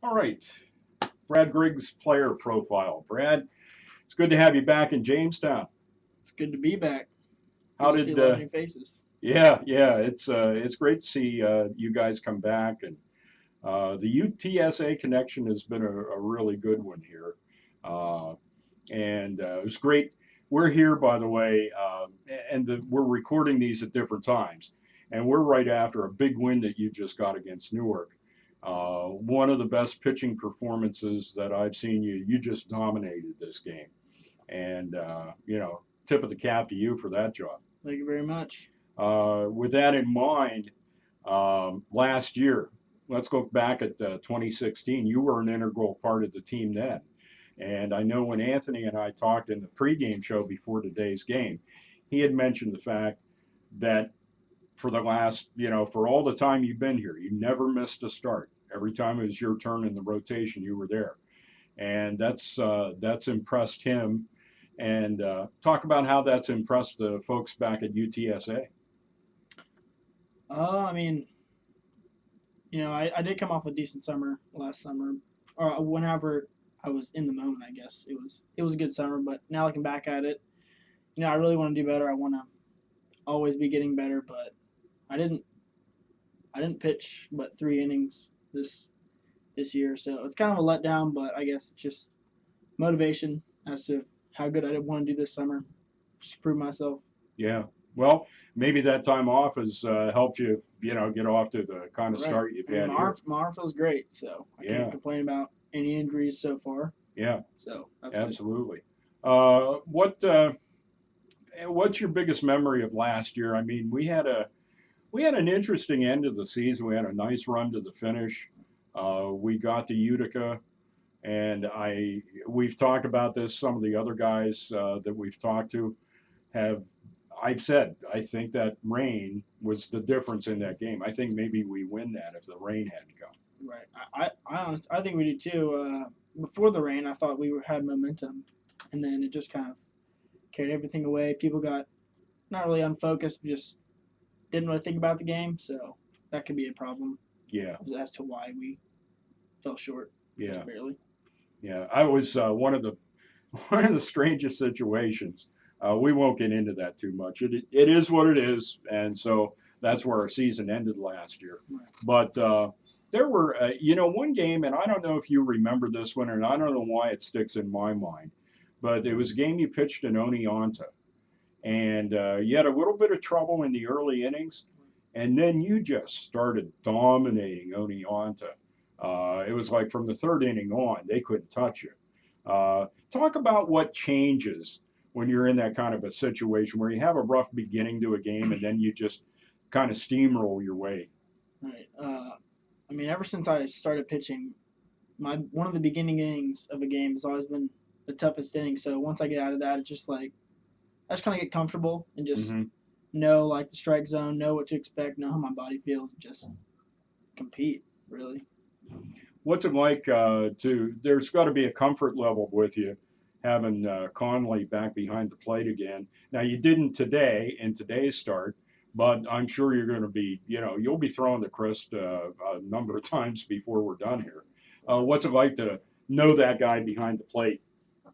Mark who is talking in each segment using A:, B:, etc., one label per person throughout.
A: All right, Brad Griggs player profile. Brad, it's good to have you back in Jamestown.
B: It's good to be back. Good
A: How
B: to see a
A: did?
B: lot of new faces.
A: Yeah, it's great to see you guys come back, and the UTSA connection has been a really good one here, uh, and it was great. We're here, by the way, we're recording these at different times, and we're right after a big win that you just got against Newark. One of the best pitching performances that I've seen you. You just dominated this game, and tip of the cap to you for that job.
B: Thank you very much.
A: With that in mind, last year, let's go back at 2016. You were an integral part of the team then. And I know when Anthony and I talked in the pregame show before today's game, he had mentioned the fact that for the last, for all the time you've been here, you never missed a start. Every time it was your turn in the rotation, you were there. And that's impressed him. And talk about how that's impressed the folks back at UTSA.
B: I mean, I did come off a decent summer last summer, or whenever I was in the moment. I guess it was a good summer, but now looking back at it, I really want to do better. I want to always be getting better, but I didn't I didn't pitch but 3 innings this year, so it's kind of a letdown. But I guess it's just motivation as to how good I want to do this summer, just prove myself.
A: Yeah. Well, maybe that time off has helped you, get off to the kind of
B: Right.
A: start you've
B: I mean,
A: had here.
B: my arm feels great, so I
A: Yeah.
B: can't complain about any injuries so far.
A: Yeah.
B: So that's good.
A: Absolutely. What's your biggest memory of last year? I mean, we had an interesting end of the season. We had a nice run to the finish. We got to Utica, and we've talked about this. Some of the other guys that we've talked to have I've said I think that rain was the difference in that game. I think maybe we win that if the rain hadn't come.
B: Right. I think we did too. Before the rain, I thought had momentum, and then it just kind of carried everything away. People got not really unfocused, just didn't really think about the game. So that could be a problem
A: Yeah,
B: as to why we fell short,
A: yeah,
B: just barely.
A: yeah. I was one of the strangest situations. We won't get into that too much. It is what it is, and so that's where our season ended last year.
B: Right.
A: But there were, one game, and I don't know if you remember this one, and I don't know why it sticks in my mind, but it was a game you pitched in Oneonta, and you had a little bit of trouble in the early innings, and then you just started dominating Oneonta. It was like from the third inning on, they couldn't touch you. Talk about what changes when you're in that kind of a situation where you have a rough beginning to a game and then you just kind of steamroll your way.
B: Right. I mean, ever since I started pitching, my one of the beginning innings of a game has always been the toughest inning. So once I get out of that, it's just like I just kind of get comfortable and just
A: Hmm.
B: know like the strike zone, know what to expect, know how my body feels, just compete really.
A: What's it like there's got to be a comfort level with you having Conley back behind the plate again. Now, you didn't today in today's start, but I'm sure you're going to be, you'll be throwing the Chris a number of times before we're done here. What's it like to know that guy behind the plate?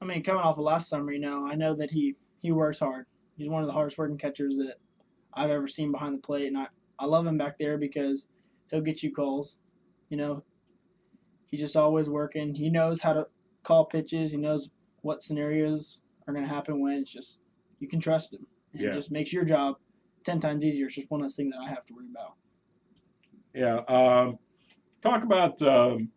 B: I mean, coming off of last summer, I know that he works hard. He's one of the hardest working catchers that I've ever seen behind the plate, and I love him back there because he'll get you calls. You know, he's just always working. He knows how to call pitches. He knows what scenarios are going to happen when. It's just you can trust him, and it
A: Yeah,
B: just makes your job 10 times easier. It's just one less thing that I have to worry about.
A: yeah. Talk about,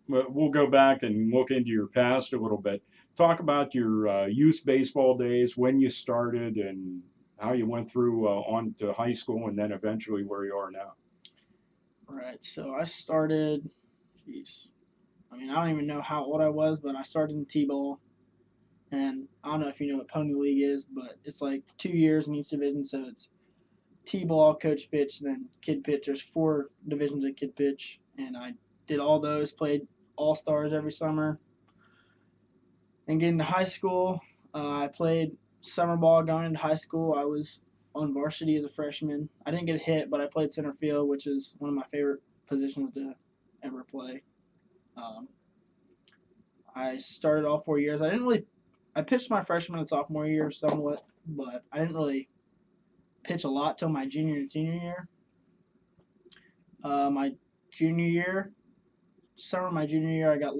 A: we'll go back and look into your past a little bit. Talk about your youth baseball days, when you started, and how you went through on to high school, and then eventually where you are now.
B: All right, so I started. Jeez, I mean, I don't even know how old I was, but I started in t-ball, and I don't know if you know what pony league is, but it's like 2 years in each division. So it's t-ball, coach pitch, then kid pitch. There's 4 divisions of kid pitch, and I did all those. Played all stars every summer, and getting to high school, I played summer ball going into high school. I was on varsity as a freshman. I didn't get hit, but I played center field, which is one of my favorite positions to ever play. Um, I started all 4 years. I pitched my freshman and sophomore year somewhat, but I didn't really pitch a lot till my junior and senior year. My junior year, summer of my junior year,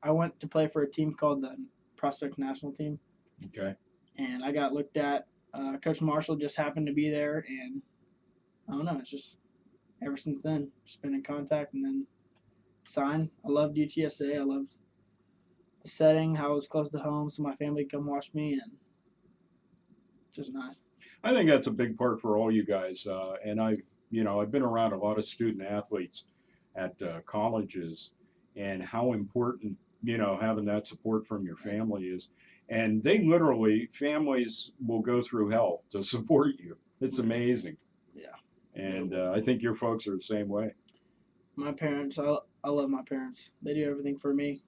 B: I went to play for a team called the Prospect National Team,
A: Okay.
B: and I got looked at. Coach Marshall just happened to be there, and I don't know. It's just ever since then, just been in contact, and then signed. I loved UTSA. I loved the setting, how it was close to home, so my family could come watch me, and just nice.
A: I think that's a big part for all you guys. And I've been around a lot of student athletes at colleges, and how important, having that support from your family is. And they literally, families will go through hell to support you. It's amazing.
B: Yeah.
A: And I think your folks are the same way.
B: My parents, I love my parents. They do everything for me.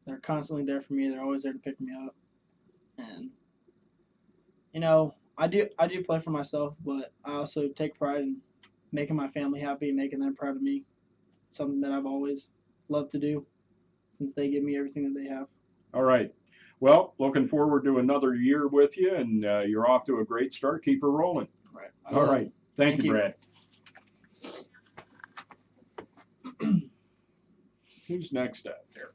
B: They're constantly there for me. They're always there to pick me up, and I do play for myself, but I also take pride in making my family happy, making them proud of me. Something that I've always loved to do since they give me everything that they have.
A: All right. Well, looking forward to another year with you, and you're off to a great start. Keep her rolling.
B: Right.
A: All right. Thank you, Brad. Who's next up there?